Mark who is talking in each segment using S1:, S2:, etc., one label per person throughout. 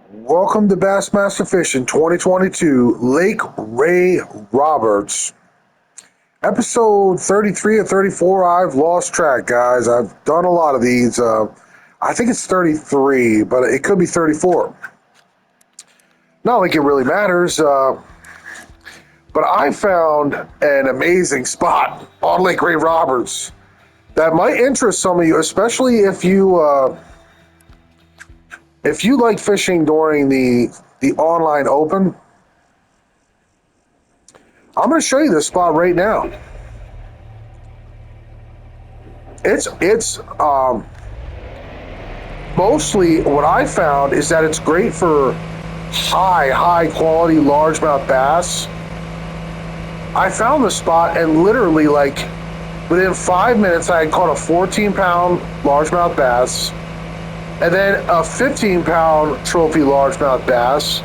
S1: Welcome to Bassmaster Fishing 2022, Lake Ray Roberts. Episode 33 or 34, I've lost track, guys. I've done a lot of these. I think it's 33, but it could be 34. Not like it really matters, but I found an amazing spot on Lake Ray Roberts that might interest some of you, especially if you like fishing during the online open. I'm going to show you this spot right now. It's mostly what I found is that it's great for high quality largemouth bass. I found the spot and literally like within 5 minutes I had caught a 14-pound largemouth bass and then a 15-pound trophy largemouth bass.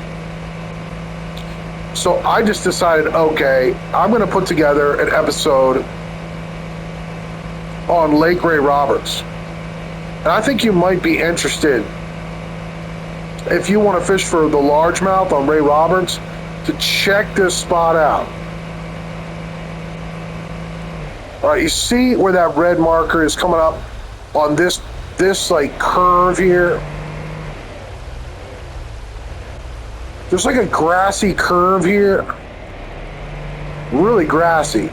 S1: So I just decided, okay, I'm going to put together an episode on Lake Ray Roberts. And I think you might be interested, if you want to fish for the largemouth on Ray Roberts, to check this spot out. All right, you see where that red marker is coming up on this like curve here? There's like a grassy curve here. Really grassy.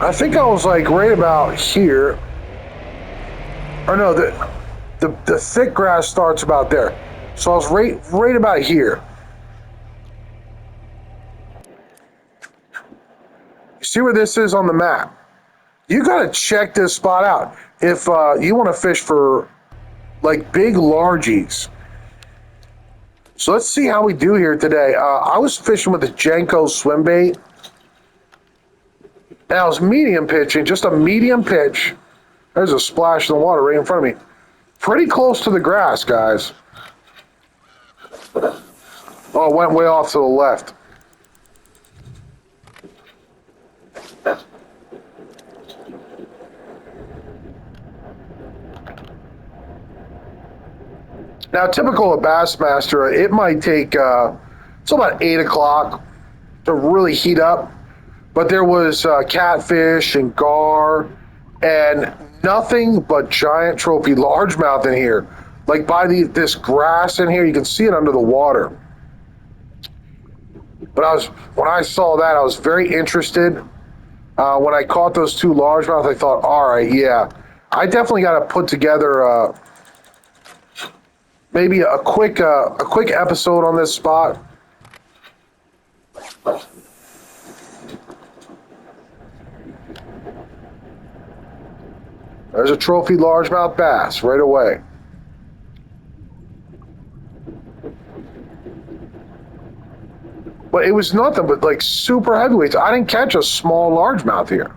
S1: I think I was like right about here. Or no, the thick grass starts about there. So I was right about here. You see where this is on the map? You gotta check this spot out if you want to fish for like big largies. So let's see how we do here today. I was fishing with the Jenko swim bait. And I was medium pitching, just a medium pitch. There's a splash in the water right in front of me. Pretty close to the grass, guys. Oh, it went way off to the left. Now, typical of Bassmaster, it might take it's about 8 o'clock to really heat up. But there was catfish and gar and nothing but giant trophy largemouth in here. Like by this grass in here, you can see it under the water. But when I saw that, I was very interested. When I caught those two largemouth, I thought, all right, yeah, I definitely got to put together maybe a quick episode on this spot. There's a trophy largemouth bass right away. But it was nothing but like super heavyweights. I didn't catch a small largemouth here.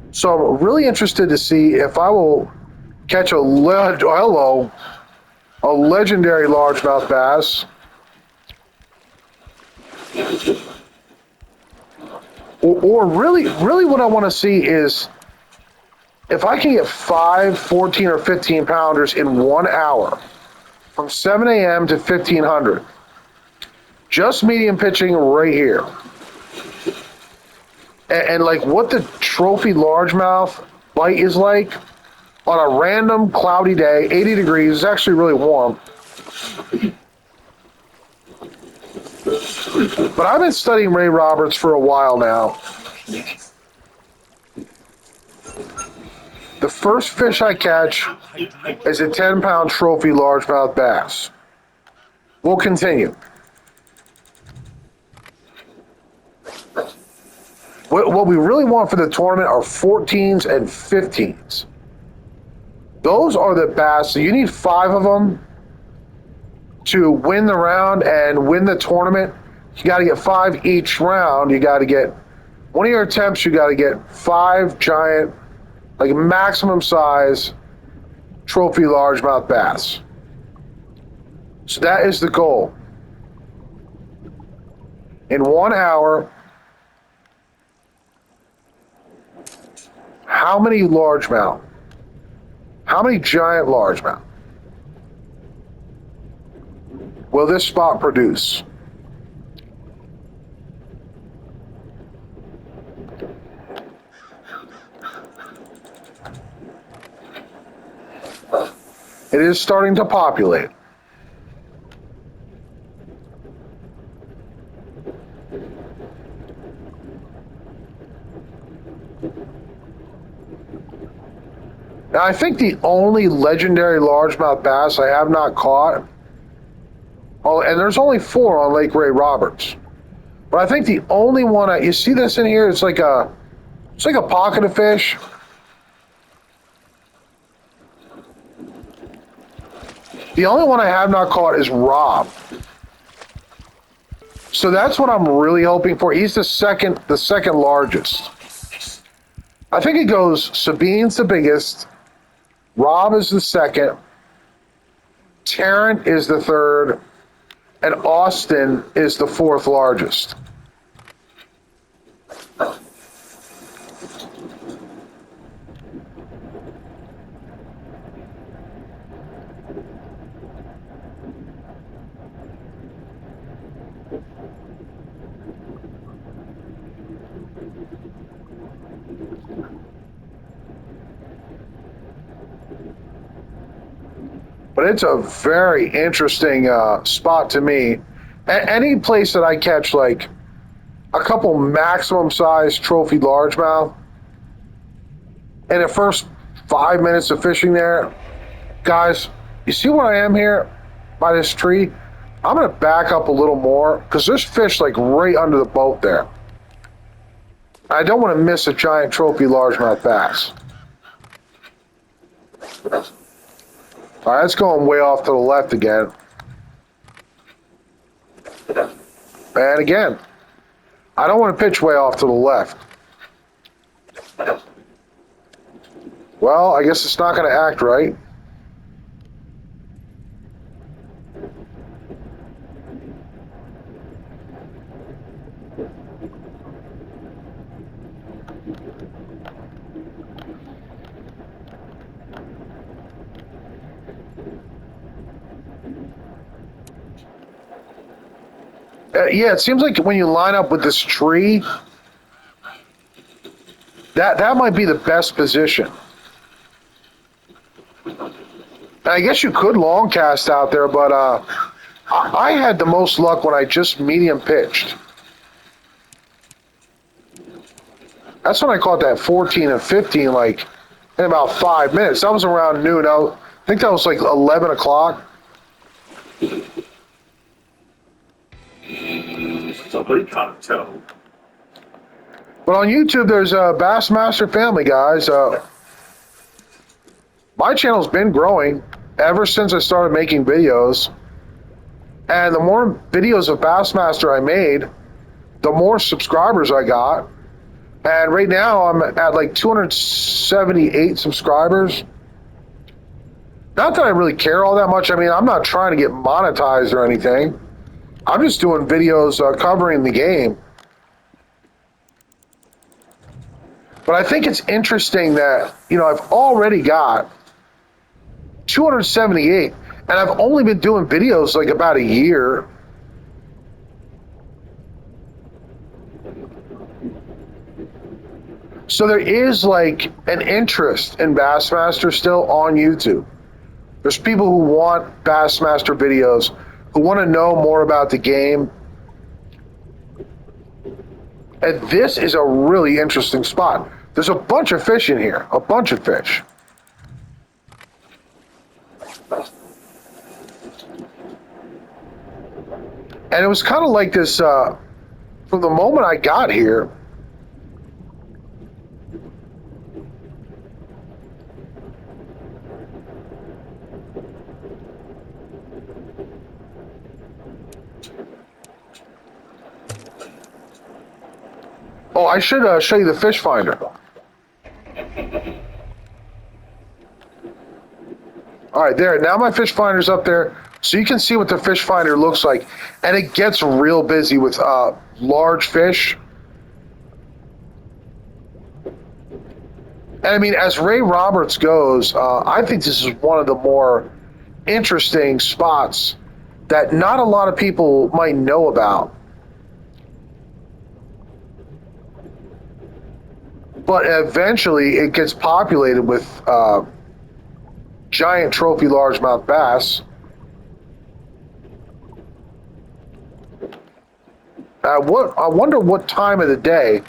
S1: So I'm really interested to see if I will catch a legendary largemouth bass. Or really what I want to see is if I can get 5, 14, or 15 pounders in 1 hour from 7 a.m. to 1500. Just medium pitching right here. And like what the trophy largemouth bite is like on a random cloudy day, 80 degrees, it's actually really warm. But I've been studying Ray Roberts for a while now. The first fish I catch is a 10-pound trophy largemouth bass. We'll continue. What we really want for the tournament are 14s and 15s. Those are the bass. So you need 5 of them to win the round and win the tournament. You got to get 5 each round. You got to get one of your attempts. You got to get 5 giant, like maximum size, trophy largemouth bass. So that is the goal. In 1 hour, how many largemouth? How many giant largemouth will this spot produce? It is starting to populate. Now, I think the only legendary largemouth bass I have not caught, oh, and there's only 4 on Lake Ray Roberts, but I think the only one you see this in here, it's like a pocket of fish. The only one I have not caught is Rob. So that's what I'm really hoping for. He's the second largest. I think it goes Sabine's the biggest, Rob is the second, Tarrant is the third, and Austin is the 4th largest. But it's a very interesting spot to me. Any place that I catch like a couple maximum size trophy largemouth, in the first 5 minutes of fishing there, guys, you see where I am here by this tree? I'm going to back up a little more because there's fish like right under the boat there. I don't want to miss a giant trophy largemouth bass. All right, it's going way off to the left again. And again, I don't want to pitch way off to the left. Well, I guess it's not going to act right. Yeah, it seems like when you line up with this tree, that might be the best position. I guess you could long cast out there, but I had the most luck when I just medium pitched. That's when I caught that 14 and 15, like in about 5 minutes. That was around noon. I think that was like 11 o'clock. But on YouTube, there's a Bassmaster family, guys. My channel's been growing ever since I started making videos. And the more videos of Bassmaster I made, the more subscribers I got. And right now, I'm at like 278 subscribers. Not that I really care all that much. I mean, I'm not trying to get monetized or anything. I'm just doing videos covering the game. But I think it's interesting that, I've already got 278, and I've only been doing videos like about a year. So there is like an interest in Bassmaster still on YouTube. There's people who want Bassmaster videos, who want to know more about the game. And this is a really interesting spot. There's a bunch of fish in here, a bunch of fish. And it was kind of like this, from the moment I got here, oh, I should show you the fish finder. All right, there. Now my fish finder's up there, so you can see what the fish finder looks like. And it gets real busy with large fish. And I mean, as Ray Roberts goes, I think this is one of the more interesting spots that not a lot of people might know about. But eventually it gets populated with giant trophy largemouth bass. I wonder what time of the day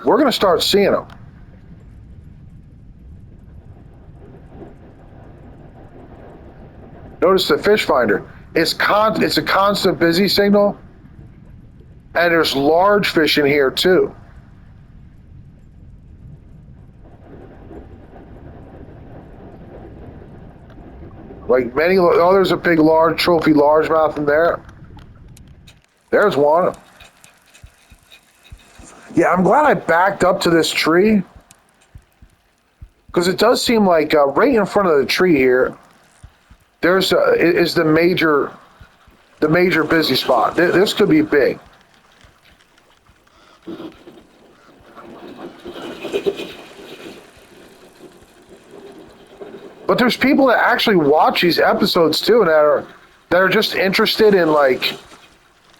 S1: we're going to start seeing them. Notice the fish finder. It's a constant busy signal, and there's large fish in here too. Like many, oh, there's a big, large trophy largemouth in there. There's one. Yeah, I'm glad I backed up to this tree because it does seem like right in front of the tree here, there's is the major busy spot. This could be big. But there's people that actually watch these episodes too, and that are just interested in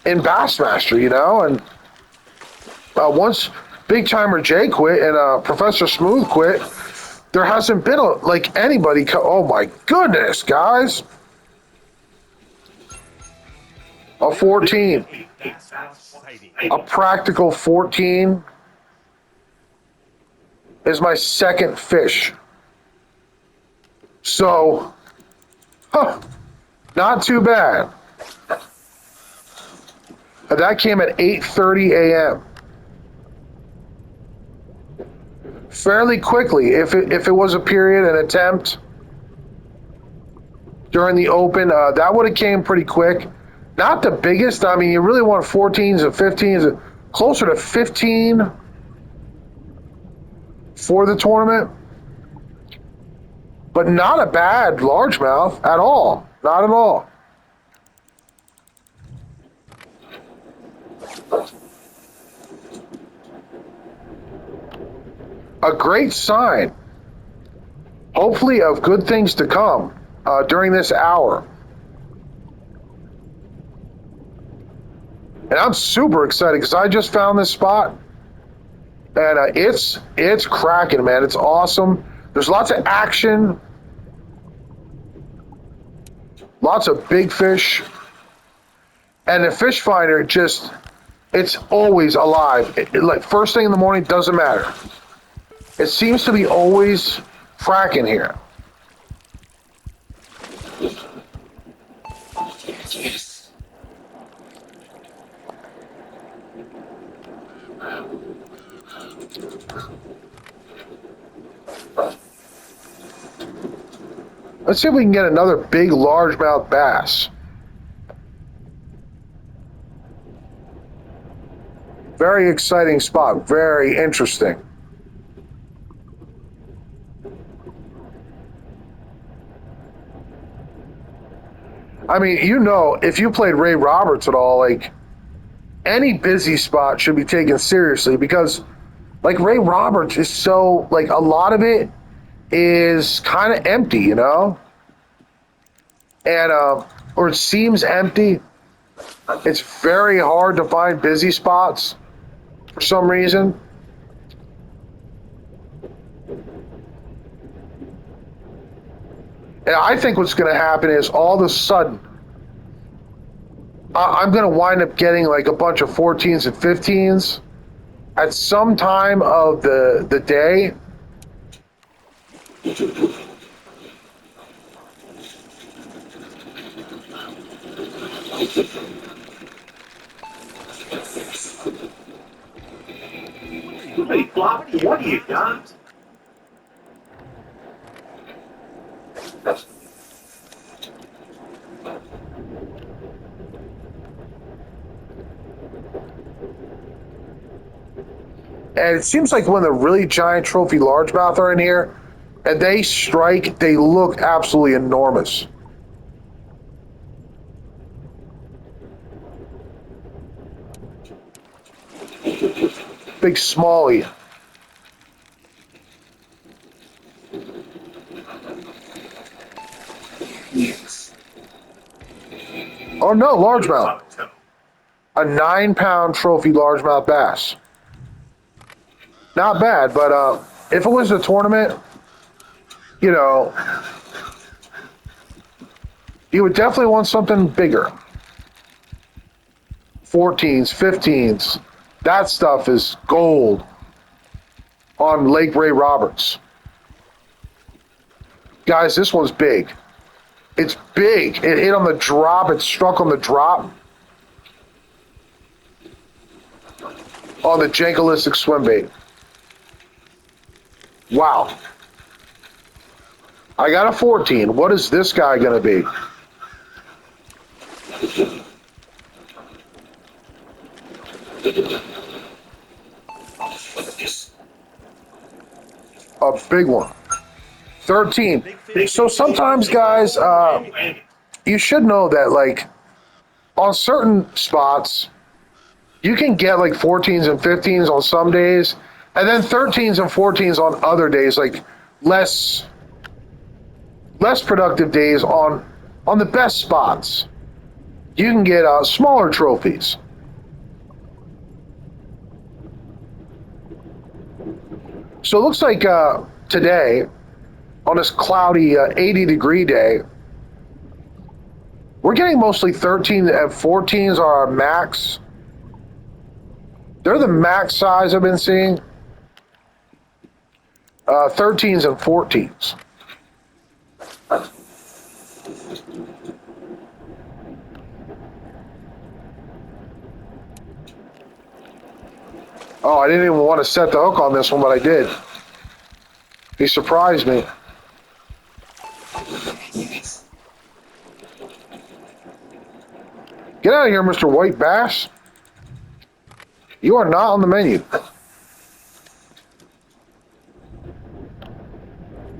S1: in Bassmaster, you know. And once Big Timer Jay quit and Professor Smooth quit, there hasn't been anybody. Oh my goodness, guys! A 14, a practical 14 is my second fish. So, not too bad. That came at 8:30 a.m. Fairly quickly. If it was a period, an attempt during the open, that would have came pretty quick. Not the biggest. I mean, you really want 14s and 15s, closer to 15 for the tournament. But not a bad largemouth at all. Not at all. A great sign, hopefully of good things to come during this hour. And I'm super excited because I just found this spot, and it's cracking, man. It's awesome. There's lots of action, lots of big fish, and the fish finder it's always alive. Like first thing in the morning, doesn't matter. It seems to be always cracking here. Yes. Let's see if we can get another big largemouth bass. Very exciting spot. Very interesting. I mean, you know, if you played Ray Roberts at all, any busy spot should be taken seriously because Ray Roberts is so a lot of it is kind of empty, you know? And or it seems empty. It's very hard to find busy spots for some reason. And I think what's going to happen is all of a sudden, I'm going to wind up getting a bunch of 14s and 15s at some time of the day. Hey, Floppy, what do you got? And it seems like when the really giant trophy largemouth are in here, and they strike, they look absolutely enormous. big smallie. Oh no, largemouth. A 9-pound trophy largemouth bass. Not bad, but if it was a tournament, you know, you would definitely want something bigger. 14s, 15s. That stuff is gold on Lake Ray Roberts. Guys, this one's big. It's big. It hit on the drop. It struck on the drop. On the Jankelistic swim bait. Wow. I got a 14. What is this guy going to be? A big one. 13. So sometimes, guys, you should know that, like, on certain spots, you can get like 14s and 15s on some days, and then 13s and 14s on other days, like less productive days on the best spots. You can get smaller trophies. So it looks like today, on this cloudy 80-degree day, we're getting mostly 13 and 14s are our max. They're the max size I've been seeing. 13s and 14s. Oh, I didn't even want to set the hook on this one, but I did. He surprised me. Get out of here, Mr. White Bass. You are not on the menu.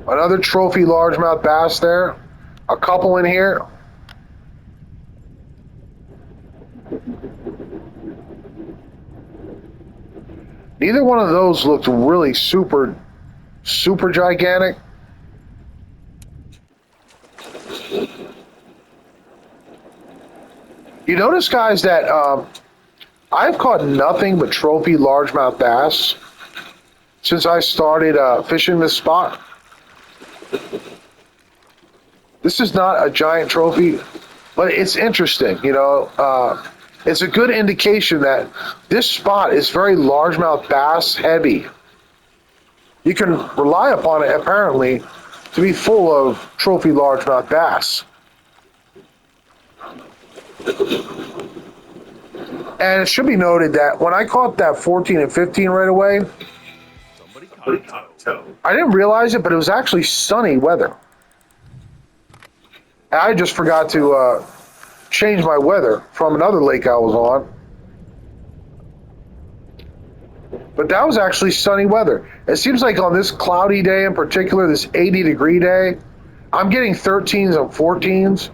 S1: Another trophy largemouth bass there. A couple in here. Neither one of those looked really super gigantic. You notice, guys, that I've caught nothing but trophy largemouth bass since I started fishing this spot. This is not a giant trophy, but it's interesting, you know. It's a good indication that this spot is very largemouth bass heavy. You can rely upon it, apparently, to be full of trophy largemouth bass. And it should be noted that when I caught that 14 and 15 right away, I didn't realize it, but it was actually sunny weather. I just forgot to change my weather from another lake I was on. But that was actually sunny weather. It seems like on this cloudy day in particular, this 80-degree day, I'm getting 13s and 14s.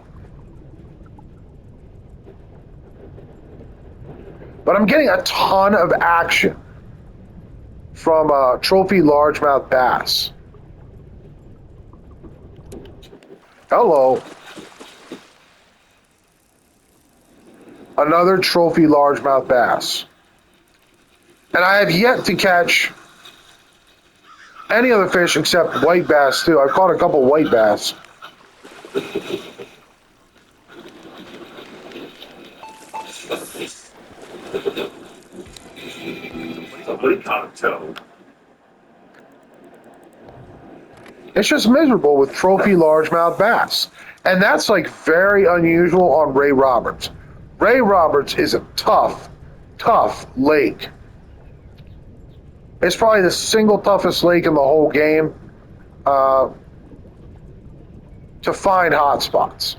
S1: But I'm getting a ton of action from trophy largemouth bass. Hello. Another trophy largemouth bass. And I have yet to catch any other fish except white bass too. I've caught a couple white bass. It's just miserable with trophy largemouth bass. And that's like very unusual on Ray Roberts. Ray Roberts is a tough lake. It's probably the single toughest lake in the whole game to find hot spots.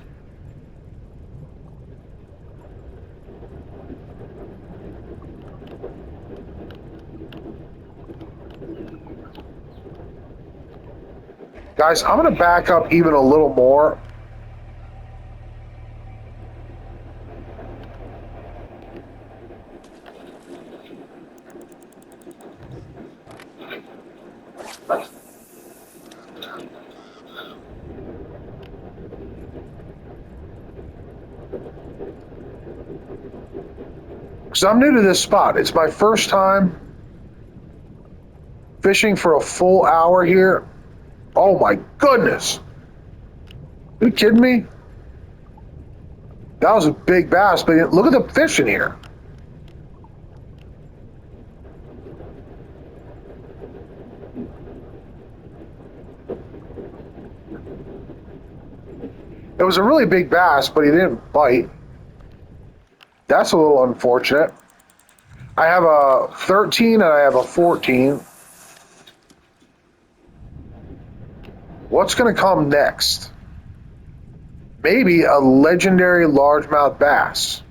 S1: Guys, I'm going to back up even a little more. Because I'm new to this spot. It's my first time fishing for a full hour here. Oh my goodness. Are you kidding me? That was a big bass, but look at the fish in here. It was a really big bass, but he didn't bite. That's a little unfortunate. I have a 13 and I have a 14. What's going to come next? Maybe a legendary largemouth bass.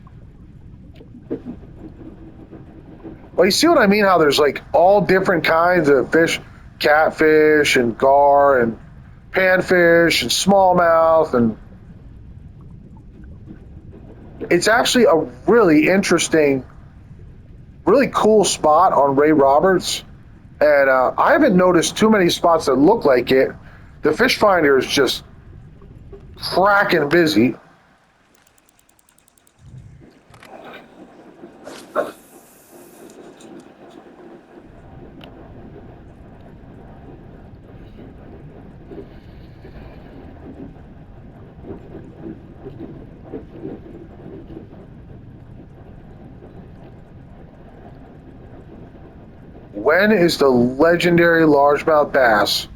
S1: Well, you see what I mean? How there's like all different kinds of fish, catfish and gar and panfish and smallmouth, and it's actually a really interesting, really cool spot on Ray Roberts. And I haven't noticed too many spots that look like it. The fish finder is just cracking busy. When is the legendary largemouth bass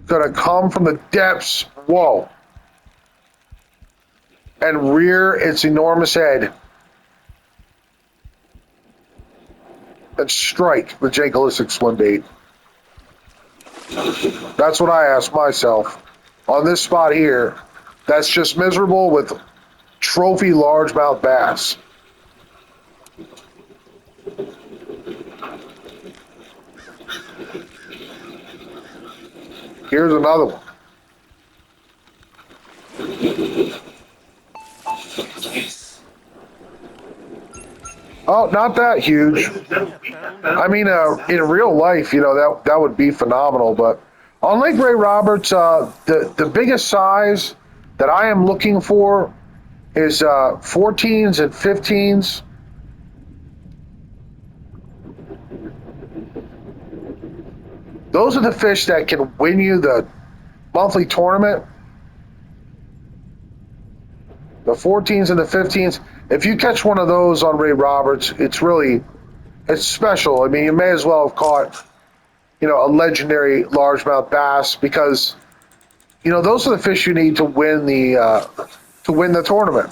S1: going to come from the depths? Whoa. And rear its enormous head and strike the Jankolistic swim bait? That's what I ask myself. On this spot here, that's just miserable with trophy largemouth bass. Here's another one. Oh, not that huge. I mean, in real life, that would be phenomenal. But on Lake Ray Roberts, the biggest size that I am looking for is 14s and 15s. Those are the fish that can win you the monthly tournament. The 14s and the 15s. If you catch one of those on Ray Roberts, it's special. I mean, you may as well have caught, a legendary largemouth bass, because, those are the fish you need to win the tournament.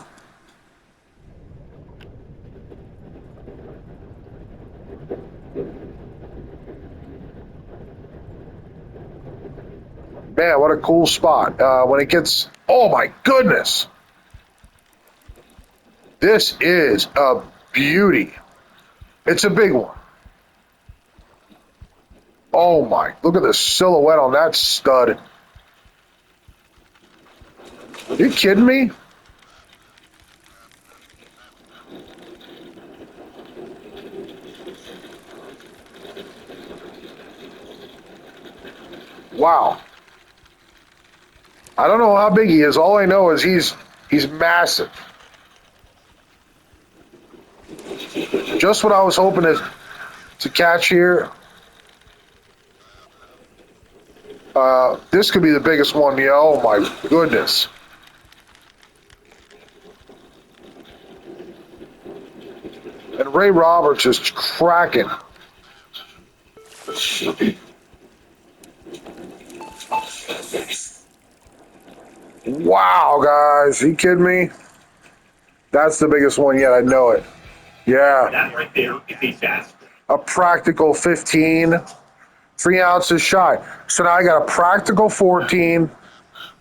S1: Man, what a cool spot. When it gets, oh my goodness. This is a beauty. It's a big one. Oh my, look at the silhouette on that stud. Are you kidding me? Wow. I don't know how big he is. All I know is he's massive. Just what I was hoping to catch here. This could be the biggest one. Oh my goodness. And Ray Roberts is cracking. Wow, guys. Are you kidding me? That's the biggest one yet. I know it. Yeah.
S2: That right there is a bass.
S1: A practical 15, 3 ounces shy. So now I got a practical 14,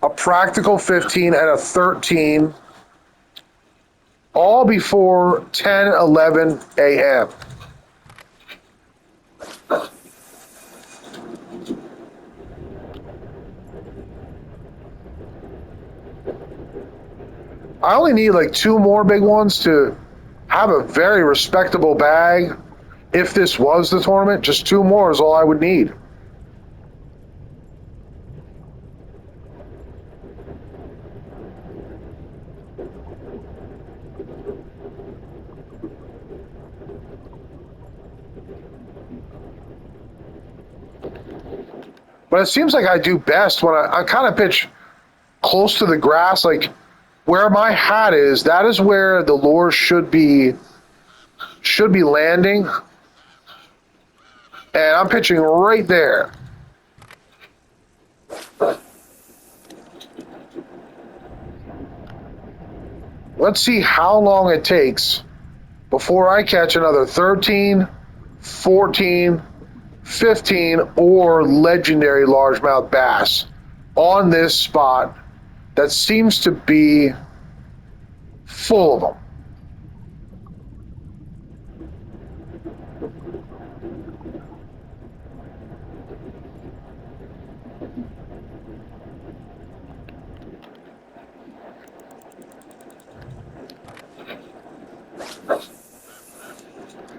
S1: a practical 15, and a 13, all before 10, 11 a.m. I only need like 2 more big ones to have a very respectable bag. If this was the tournament, just 2 more is all I would need. But it seems like I do best when I kind of pitch close to the grass, like where my hat is. That is where the lure should be landing, and I'm pitching right there. Let's see how long it takes before I catch another 13, 14, 15, or legendary largemouth bass on this spot that seems to be full of them.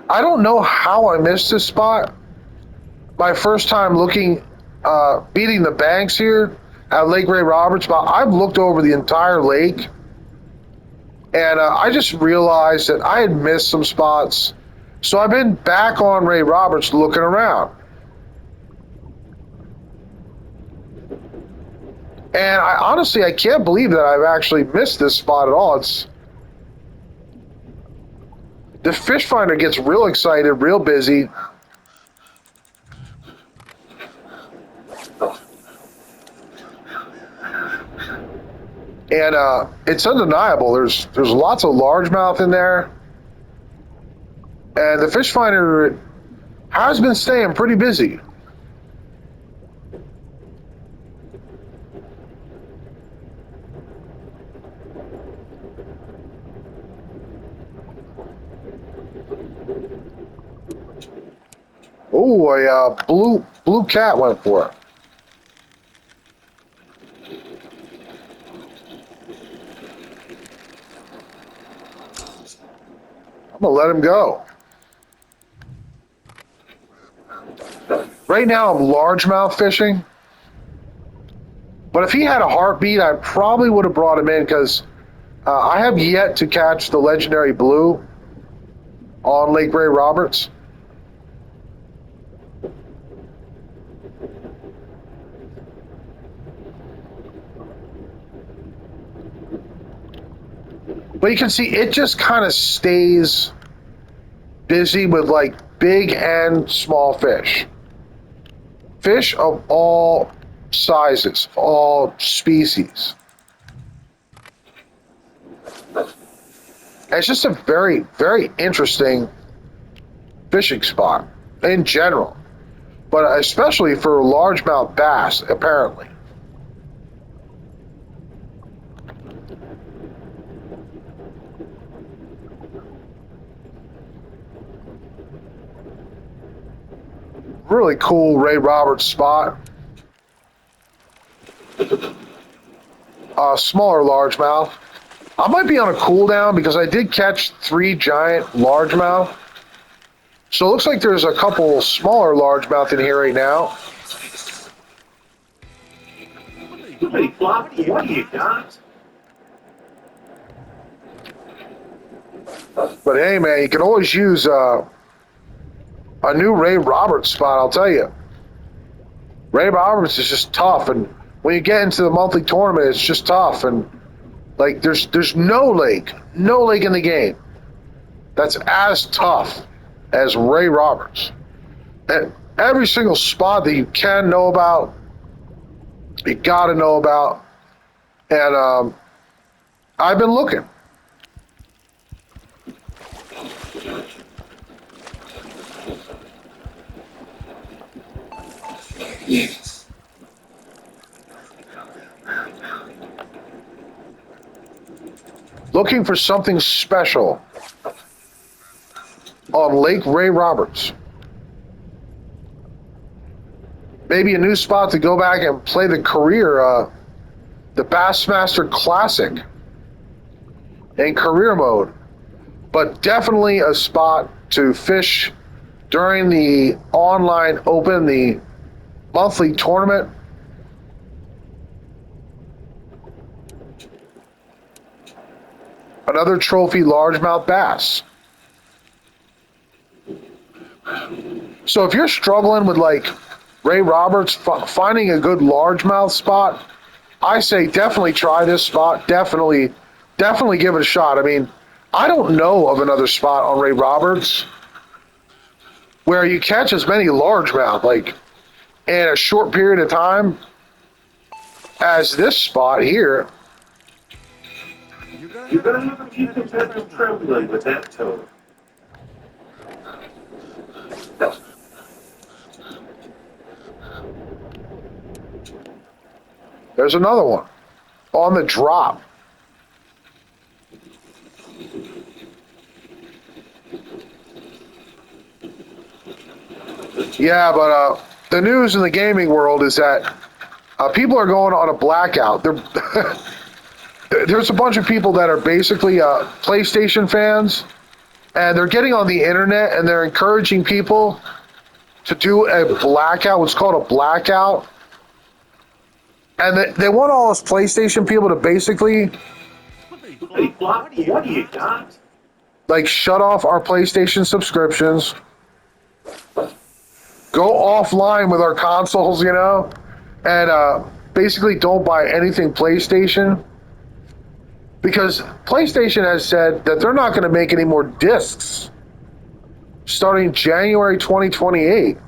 S1: I don't know how I missed this spot. My first time looking, beating the banks here at Lake Ray Roberts, but I've looked over the entire lake, and I just realized that I had missed some spots. So I've been back on Ray Roberts looking around. And I can't believe that I've actually missed this spot at all. The fish finder gets real excited, real busy. And it's undeniable. There's lots of largemouth in there. And the fish finder has been staying pretty busy. Oh, a blue cat went for it. I'm gonna let him go. Right now I'm largemouth fishing, but if he had a heartbeat, I probably would have brought him in because I have yet to catch the legendary blue on Lake Ray Roberts. But you can see it just kind of stays busy with like big and small fish. Fish of all sizes, all species. And it's just a very, very interesting fishing spot in general, but especially for largemouth bass, apparently. Really cool Ray Roberts spot. Smaller largemouth. I might be on a cool down because I did catch 3 giant largemouth. So it looks like there's a couple smaller largemouth in here right now. What do you got? But hey, man, you can always use a new Ray Roberts spot, I'll tell you. Ray Roberts is just tough, and when you get into the monthly tournament, it's just tough. And like, there's no lake in the game that's as tough as Ray Roberts. And every single spot that you can know about, you got to know about. And I've been looking. Yes. Looking for something special on Lake Ray Roberts. Maybe a new spot to go back and play the Bassmaster Classic in career mode. But definitely a spot to fish during the online open, the monthly tournament. Another trophy largemouth bass. So if you're struggling with like Ray Roberts, finding a good largemouth spot, I say definitely try this spot. Definitely give it a shot. I mean, I don't know of another spot on Ray Roberts where you catch as many largemouth, like in a short period of time as this spot here.
S2: You're gonna have a few competitors trembling with that tone.
S1: There's another one on the drop. Yeah, but the news in the gaming world is that people are going on a blackout. There's a bunch of people that are basically PlayStation fans, and they're getting on the internet and they're encouraging people to do a blackout, what's called a blackout. And they want all us PlayStation people to basically
S2: Hey, Flock, what do you got?
S1: like shut off our PlayStation subscriptions, go offline with our consoles, you know, and basically don't buy anything PlayStation. Because PlayStation has said that they're not going to make any more discs starting January 2028.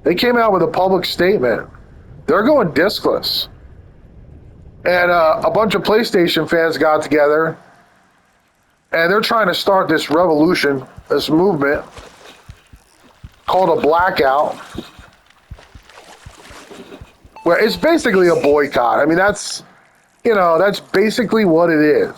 S1: They came out with a public statement. They're going discless. And a bunch of PlayStation fans got together and they're trying to start this revolution, this movement called a blackout, where it's basically a boycott. I mean, that's basically what it is.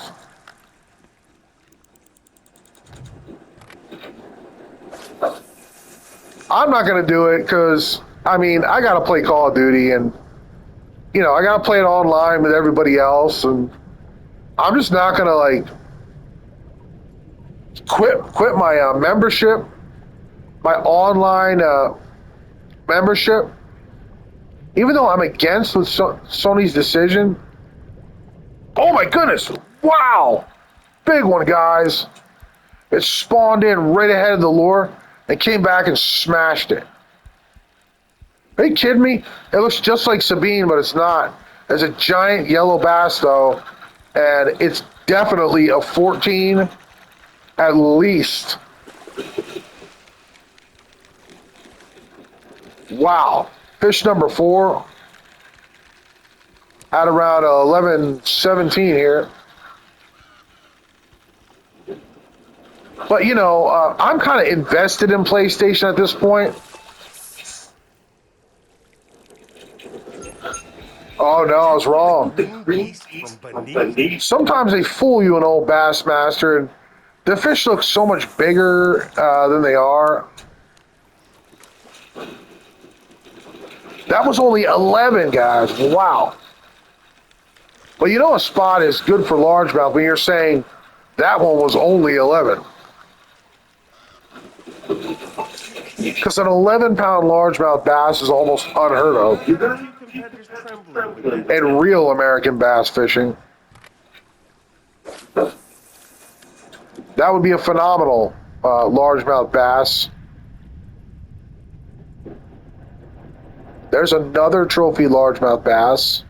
S1: I'm not going to do it because, I mean, I got to play Call of Duty and, I got to play it online with everybody else. And I'm just not going to, like, quit my membership, my online membership. Even though I'm against with Sony's decision. Oh, my goodness. Wow. Big one, guys. It spawned in right ahead of the lure and came back and smashed it. Are you kidding me? It looks just like Sabine, but it's not. It's a giant yellow bass, though, and it's definitely a 14 at least. Wow. Fish number 4 at around 11:17 here. But, I'm kind of invested in PlayStation at this point. Oh, no, I was wrong. Sometimes they fool you, an old Bassmaster, and the fish look so much bigger than they are. That was only 11, guys. Wow. But a spot is good for largemouth when you're saying that one was only 11. Because an 11-pound largemouth bass is almost unheard of in real American bass fishing. That would be a phenomenal largemouth bass. There's another trophy largemouth bass.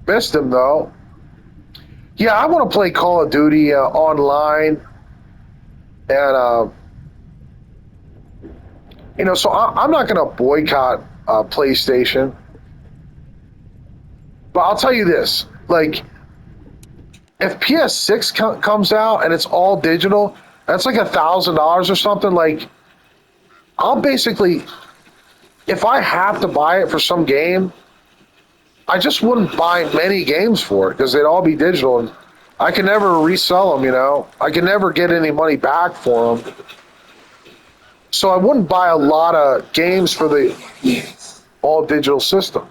S1: Missed him, though. Yeah, I want to play Call of Duty online. And, so I'm not going to boycott PlayStation. But I'll tell you this. Like, if PS6 comes out and it's all digital, that's like $1,000 or something. Like, I'll basically... If I have to buy it for some game, I just wouldn't buy many games for it because they'd all be digital and I can never resell them, I can never get any money back for them. So I wouldn't buy a lot of games for the all digital system.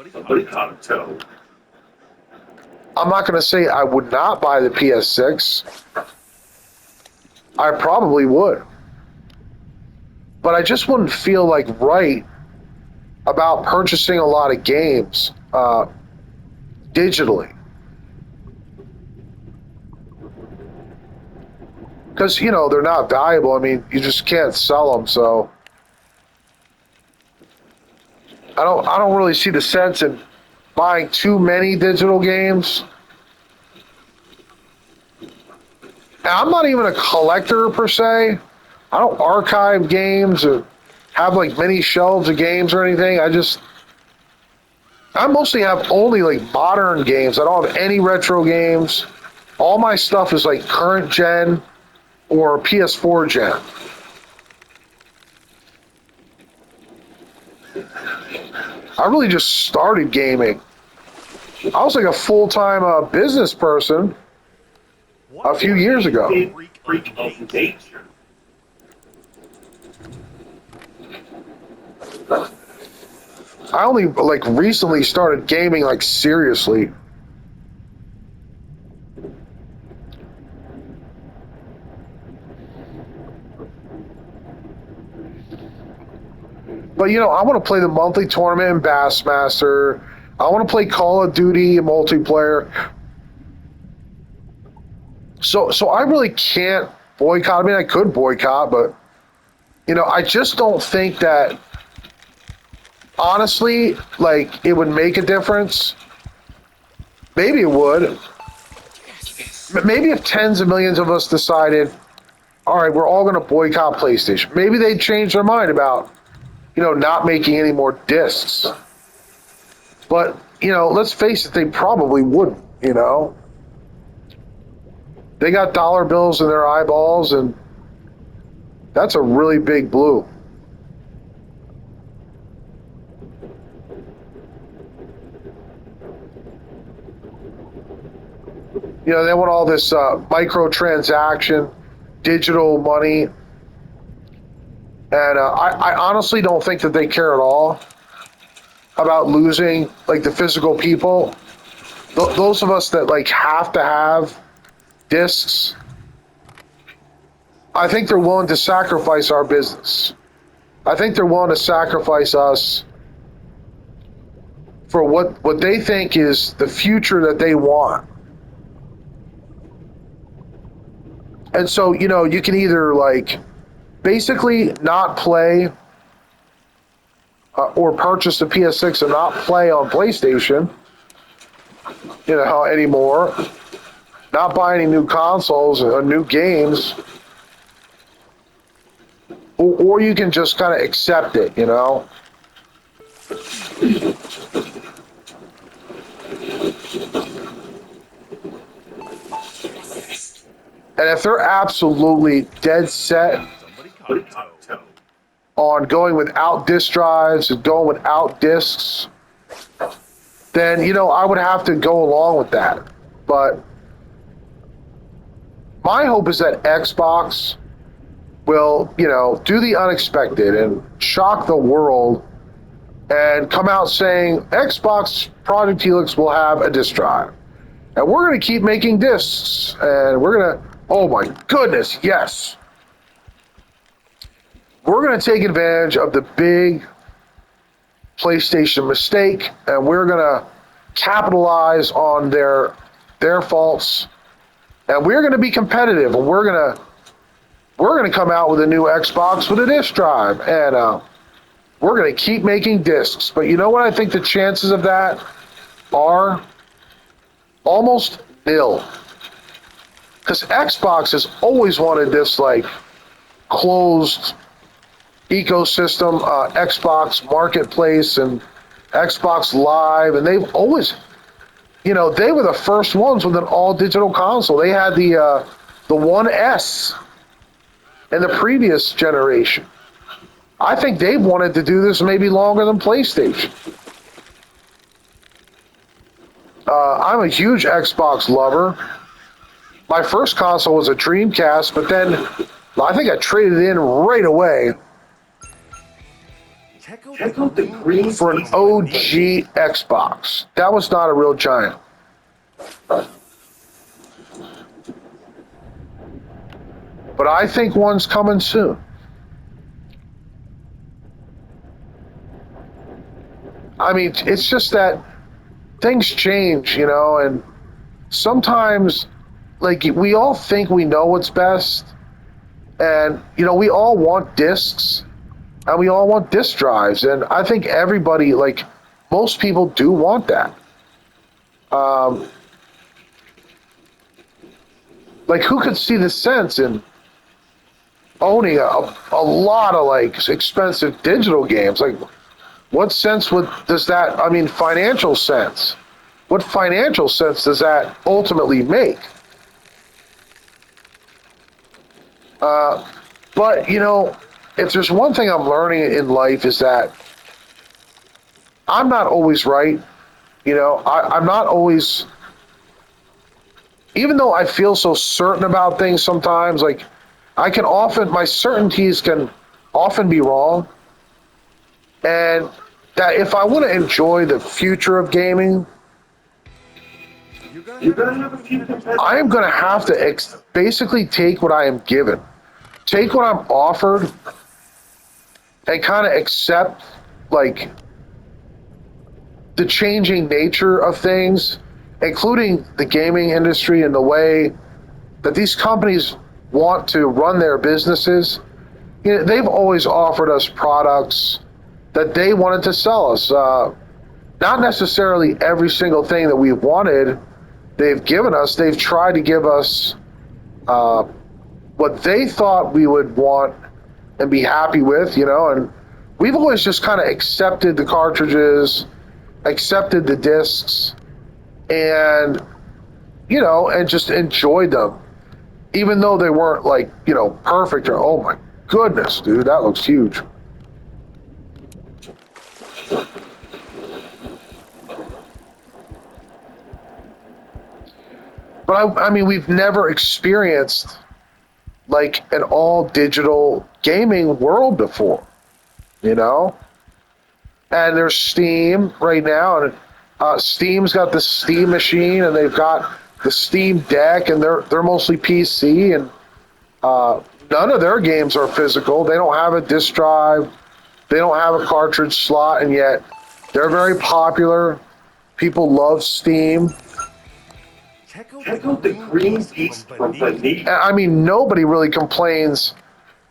S2: Somebody caught a toe.
S1: I'm not going to say I would not buy the PS6. I probably would. But I just wouldn't feel like right about purchasing a lot of games digitally. Because, they're not valuable. I mean, you just can't sell them, so... I don't really see the sense in buying too many digital games. And I'm not even a collector per se. I don't archive games or have like many shelves of games or anything. I mostly have only like modern games. I don't have any retro games. All my stuff is like current gen or PS4 gen. I really just started gaming. I was like a full-time business person a few years ago.
S2: Freak of nature.
S1: I only like recently started gaming like seriously. But I want to play the monthly tournament in Bassmaster. I want to play Call of Duty multiplayer. So I really can't boycott. I mean, I could boycott, but I just don't think that honestly, like it would make a difference. Maybe it would. Maybe if tens of millions of us decided, all right, we're all going to boycott PlayStation. Maybe they'd change their mind about, not making any more discs. But, let's face it, they probably wouldn't. They got dollar bills in their eyeballs, and that's a really big blue. They want all this microtransaction, digital money. And I honestly don't think that they care at all about losing like the physical people. Those of us that like have to have discs, I think they're willing to sacrifice our business. I think they're willing to sacrifice us for what they think is the future that they want. And so, you can either like basically not play or purchase the PS6 and not play on PlayStation, anymore. Not buy any new consoles or new games, or you can just kind of accept it. And if they're absolutely dead set on going without disk drives and going without discs, then I would have to go along with that. But my hope is that Xbox will, do the unexpected and shock the world and come out saying Xbox Project Helix will have a disk drive. And we're going to keep making discs. And we're going to, oh my goodness, yes. We're going to take advantage of the big PlayStation mistake, and we're going to capitalize on their faults. And we're going to be competitive, and we're going to come out with a new Xbox with a disk drive, and we're going to keep making discs. But you know what I think the chances of that are? Almost nil. Because Xbox has always wanted this like closed ecosystem, Xbox Marketplace and Xbox Live, and they've always, they were the first ones with an all digital console. They had the One S in the previous generation. I think they've wanted to do this maybe longer than PlayStation. I'm a huge Xbox lover. My first console was a Dreamcast, but then I think I traded it in right away
S2: Check out the green
S1: for an OG Xbox. That was not a real giant. But I think one's coming soon. I mean, it's just that things change, and sometimes, like, we all think we know what's best, and, we all want discs. and we all want disk drives. And I think everybody, like most people, do want that. Like, who could see the sense in owning a lot of like expensive digital games? Like, what sense does that? I mean, financial sense. What financial sense does that ultimately make? But if there's one thing I'm learning in life is that I'm not always right. I'm not always, even though I feel so certain about things sometimes, like my certainties can often be wrong. And that if I want to enjoy the future of gaming,
S2: You're gonna have a few competitors.
S1: I am going to have to basically take what I am given, take what I'm offered, and kind of accept like the changing nature of things, including the gaming industry and the way that these companies want to run their businesses. They've always offered us products that they wanted to sell us. Not necessarily every single thing that we've wanted, they've given us. They've tried to give us what they thought we would want and be happy with, and we've always just kind of accepted the cartridges, accepted the discs, and and just enjoyed them, even though they weren't like perfect or oh my goodness, dude, that looks huge. But I mean, we've never experienced like an all digital gaming world before, you know? And there's Steam right now, and Steam's got the Steam machine, and they've got the Steam Deck, and they're mostly PC, and none of their games are physical. They don't have a disc drive, they don't have a cartridge slot, and yet they're very popular. People love Steam.
S2: Check out the green piece from beneath.
S1: I mean, nobody really complains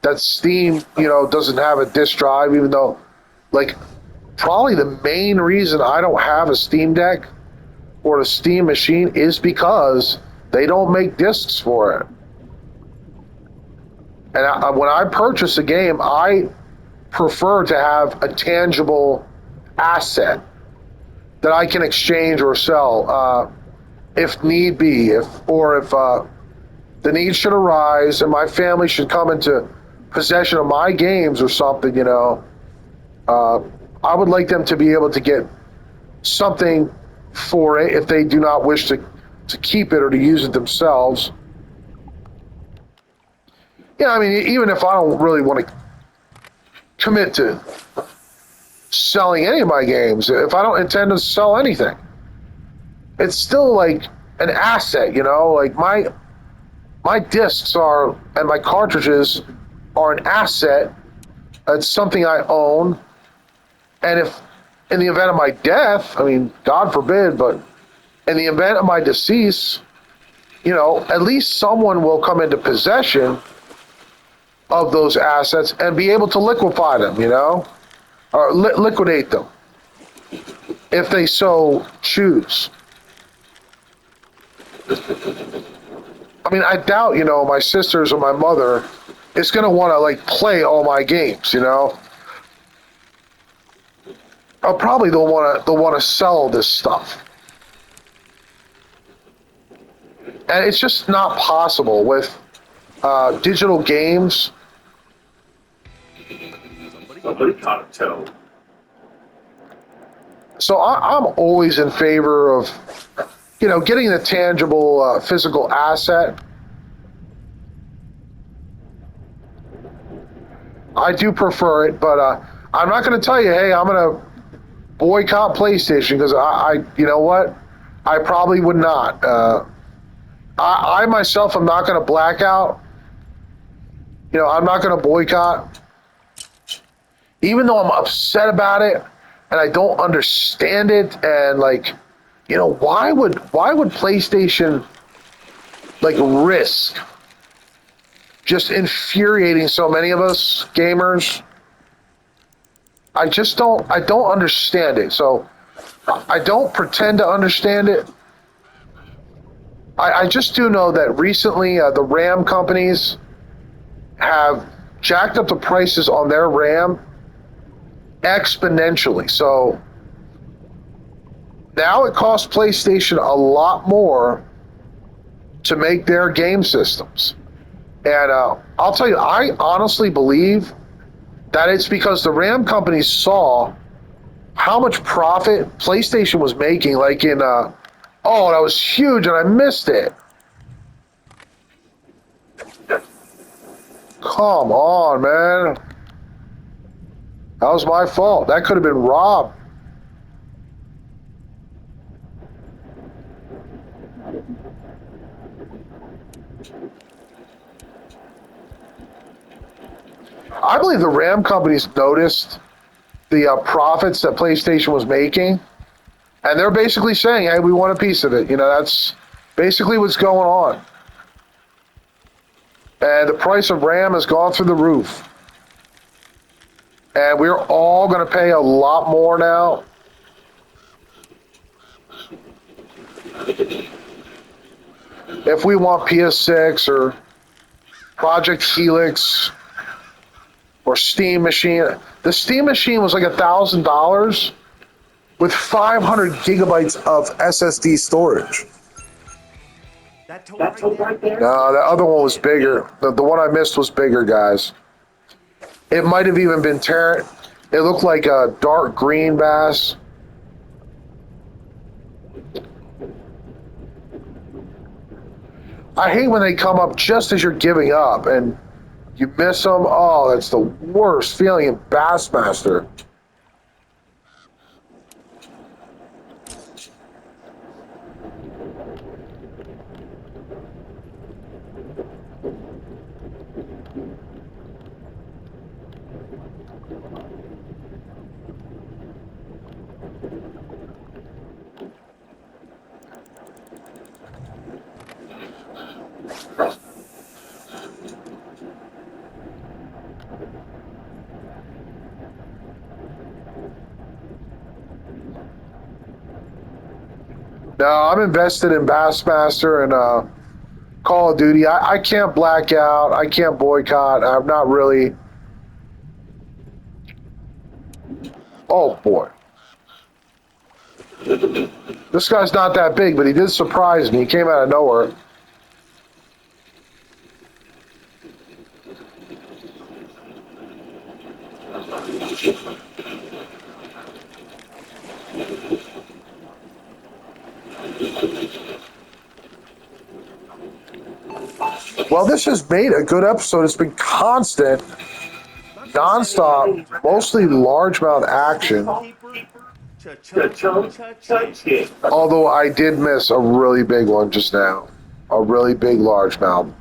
S1: that Steam, doesn't have a disc drive, even though, like, probably the main reason I don't have a Steam Deck or a Steam machine is because they don't make discs for it. And when I purchase a game, I prefer to have a tangible asset that I can exchange or sell if need be, if the need should arise and my family should come into possession of my games or something. I would like them to be able to get something for it if they do not wish to keep it or to use it themselves. I mean, even if I don't really want to commit to selling any of my games, if I don't intend to sell anything, it's still like an asset, like my discs are and my cartridges are an asset. It's something I own. And if in the event of my death, I mean, God forbid, but in the event of my decease, at least someone will come into possession of those assets and be able to liquefy them, or liquidate them if they so choose. I mean, I doubt, my sisters or my mother is going to want to like play all my games, Or probably they'll want to sell this stuff. And it's just not possible with digital games.
S2: Somebody caught a toe.
S1: So I'm always in favor of, getting the tangible physical asset. I do prefer it, but I'm not going to tell you, hey, I'm going to boycott PlayStation because I you know what? I probably would not. I myself am not going to black out. I'm not going to boycott. Even though I'm upset about it and I don't understand it, and like, why would PlayStation like risk just infuriating so many of us gamers I don't understand it. So I don't pretend to understand it. I just do know that recently the RAM companies have jacked up the prices on their RAM exponentially. So now it costs PlayStation a lot more to make their game systems. And I'll tell you, I honestly believe that it's because the RAM companies saw how much profit PlayStation was making, like in, oh, that was huge and I missed it. Come on, man. That was my fault. That could have been Rob. I believe the RAM companies noticed the profits that PlayStation was making, and they're basically saying, "Hey, we want a piece of it." You know, that's basically what's going on. And the price of RAM has gone through the roof, and we're all going to pay a lot more now. If we want PS6 or Project Helix or Steam Machine, the Steam Machine was like $1,000 with 500 gigabytes of SSD storage.
S2: That total right there?
S1: No, the other one was bigger. The one I missed was bigger, guys. It might have even been Terran. It looked like a dark green bass. I hate when they come up just as you're giving up and you miss them. Oh, that's the worst feeling in Bassmaster. No, I'm invested in Bassmaster and Call of Duty. I can't black out. I can't boycott. I'm not really. Oh boy, this guy's not that big, but he did surprise me. He came out of nowhere. Well, this has made a good episode. It's been constant, nonstop, mostly largemouth action. Although I did miss a really big one just now, a really big largemouth.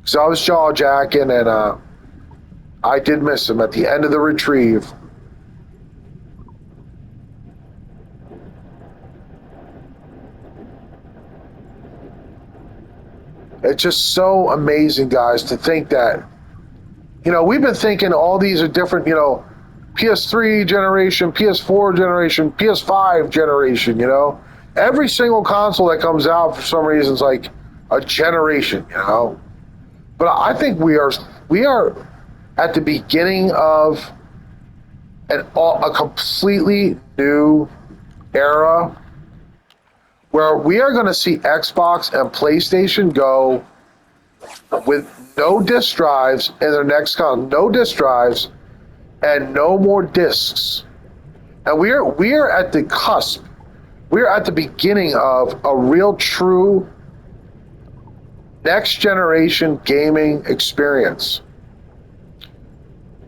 S1: So I was jaw jacking and I did miss him at the end of the retrieve. It's just so amazing, guys, to think that, you know, we've been thinking all these are different, you know, PS3 generation, PS4 generation, PS5 generation, you know. Every single console that comes out for some reason is like a generation, you know. But I think we are at the beginning of a completely new era where we are going to see Xbox and PlayStation go with no disk drives in their next console, no disk drives and no more discs. And we are at the cusp. We're at the beginning of a real true next generation gaming experience.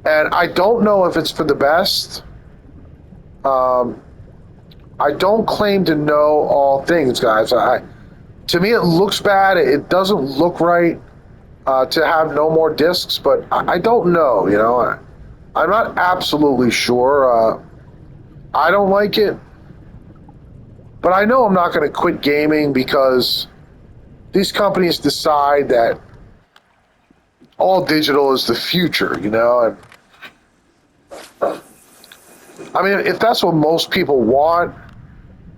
S1: And I don't know if it's for the best. I don't claim to know all things, guys. To me, it looks bad. It doesn't look right to have no more discs, but I don't know. You know, I'm not absolutely sure. I don't like it, but I know I'm not going to quit gaming because these companies decide that all digital is the future. You know, and I mean, if that's what most people want,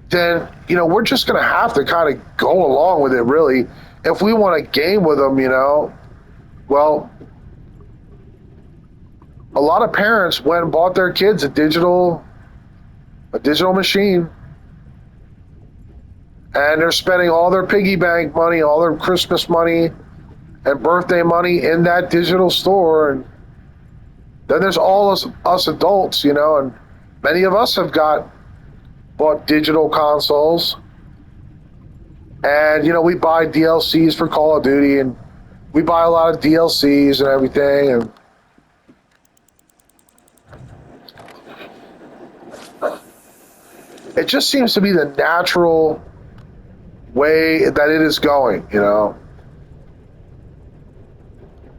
S1: then, we're just going to have to kind of go along with it, really. If we want to game with them, well, a lot of parents went and bought their kids a digital machine, and they're spending all their piggy bank money, all their Christmas money, and birthday money in that digital store. And then there's all us adults, and many of us have bought digital consoles, and we buy DLCs for Call of Duty, and we buy a lot of DLCs and everything, and it just seems to be the natural way that it is going.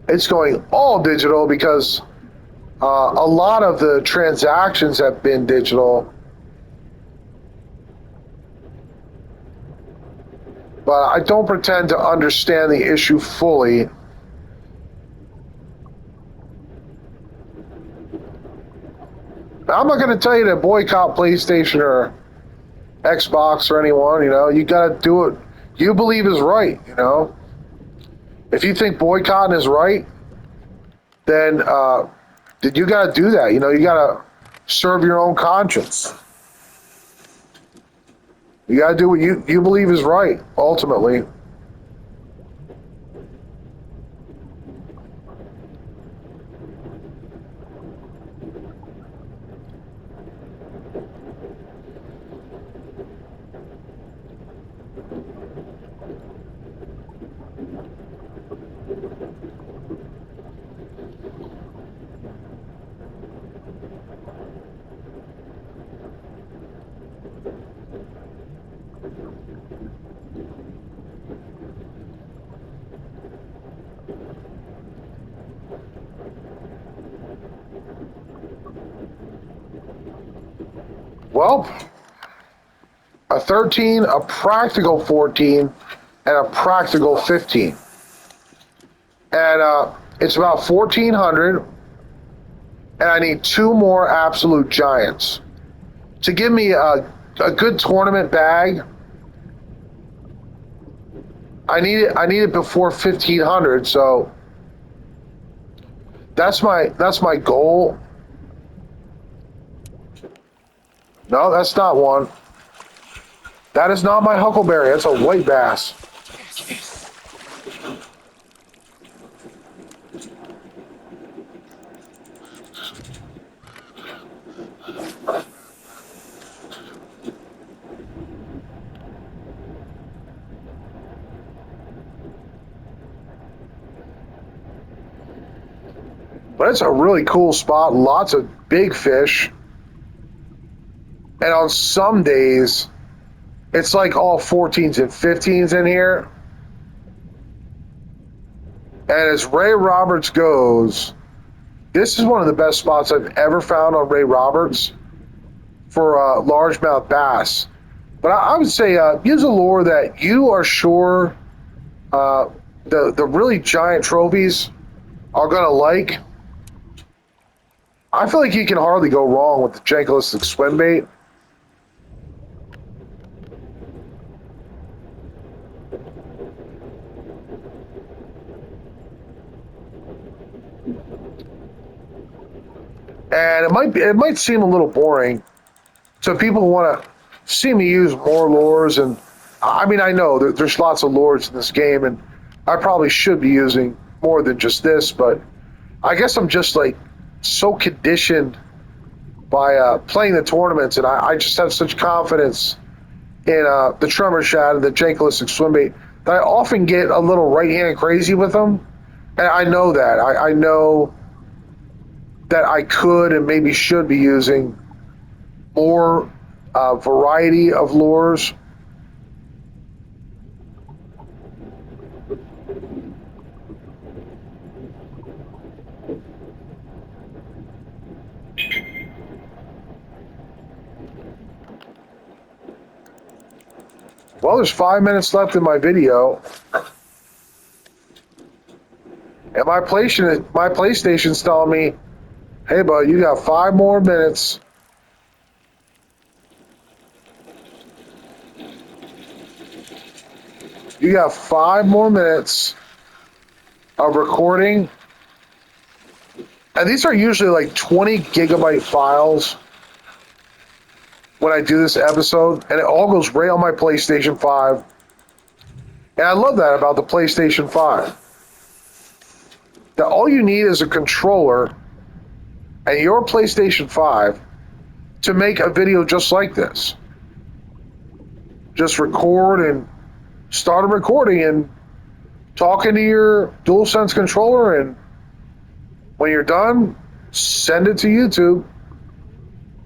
S1: It's going all digital because a lot of the transactions have been digital. But I don't pretend to understand the issue fully. Now, I'm not going to tell you to boycott PlayStation or Xbox or anyone. You got to do what you believe is right. If you think boycotting is right, then you got to do that. You got to serve your own conscience. You got to do what you believe is right, ultimately. Well, a 13, a practical 14, and a practical 15. And it's about 1,400, and I need two more absolute giants. To give me a good tournament bag, I need it before 1,500, so that's my goal. No, that's not one. That is not my huckleberry. That's a white bass. But it's a really cool spot. Lots of big fish. And on some days, it's like all 14s and 15s in here. And as Ray Roberts goes, this is one of the best spots I've ever found on Ray Roberts for largemouth bass. But I would say use a lure that you are sure the really giant trophies are going to like. I feel like you can hardly go wrong with the Jankelistic swim bait. And it might seem a little boring to people who want to see me use more lures. And I mean, I know there's lots of lures in this game, and I probably should be using more than just this, but I guess I'm just like so conditioned by playing the tournaments, and I just have such confidence in the Tremor Shad and the Jankelistic swimbait that I often get a little right-handed crazy with them. And I know that. I know that I could and maybe should be using more variety of lures. Well, there's 5 minutes left in my video. And my PlayStation's telling me, hey, bud, you got 5 more minutes You got 5 more minutes of recording. And these are usually like 20 gigabyte files when I do this episode. And it all goes right on my PlayStation 5. And I love that about the PlayStation 5. That all you need is a controller and your PlayStation 5 to make a video just like this. Just record and start a recording and talk into your DualSense controller, and when you're done, send it to YouTube.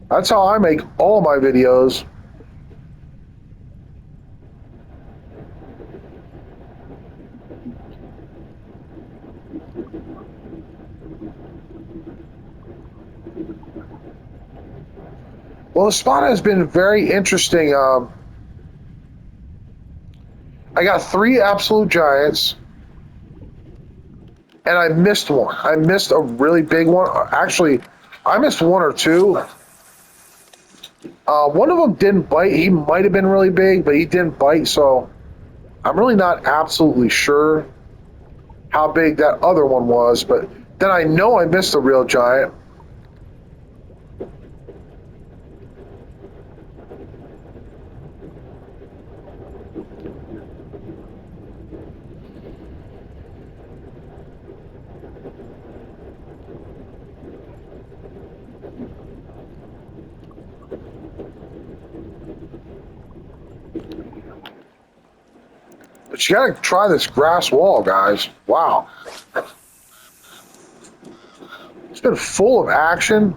S1: That's how I make all my videos. Well, the spot has been very interesting. I got 3 absolute giants, and I missed one. I missed a really big one. Actually, I missed 1 or 2. One of them didn't bite. He might have been really big, but he didn't bite, so I'm really not absolutely sure how big that other one was. But then I know I missed a real giant. But you gotta try this grass wall, guys. Wow. It's been full of action.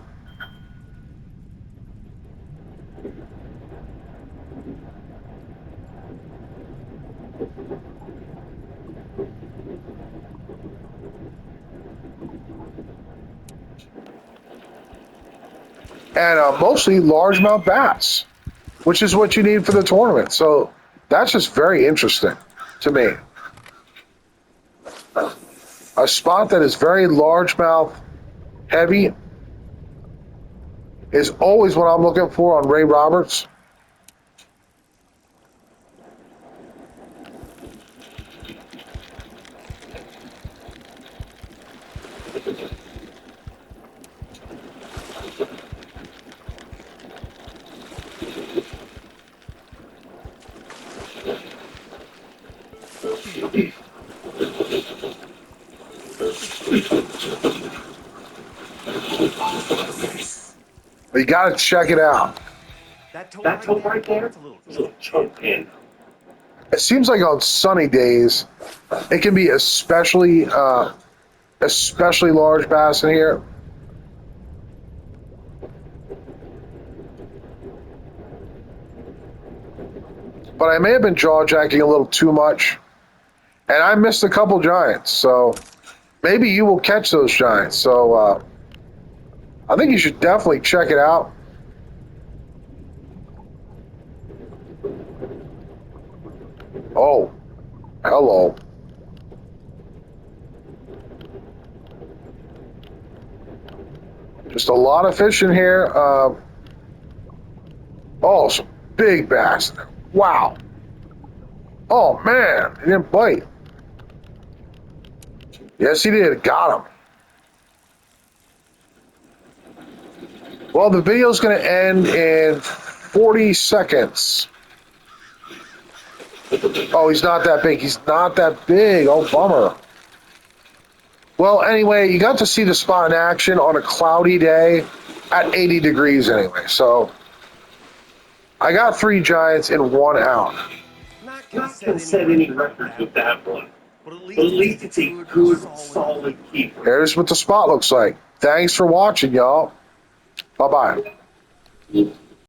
S1: And mostly largemouth bass, which is what you need for the tournament. So that's just very interesting to me. A spot that is very largemouth heavy is always what I'm looking for on Ray Roberts. But you got to check it out.
S2: That toe right there, it's a little chunk in.
S1: It seems like on sunny days, it can be especially large bass in here. But I may have been jaw jacking a little too much, and I missed a couple giants. So maybe you will catch those giants. So I think you should definitely check it out. Oh, hello. Just a lot of fish in here. Oh, some big bass. Wow. Oh, man. He didn't bite. Yes, he did. Got him. Well, the video's going to end in 40 seconds. Oh, he's not that big. He's not that big. Oh, bummer. Well, anyway, you got to see the spot in action on a cloudy day at 80 degrees anyway. So I got 3 giants in 1 out.
S2: Not gonna set any records with that one. But at least it's a good, solid keeper.
S1: Here's what the spot looks like. Thanks for watching, y'all. Bye-bye.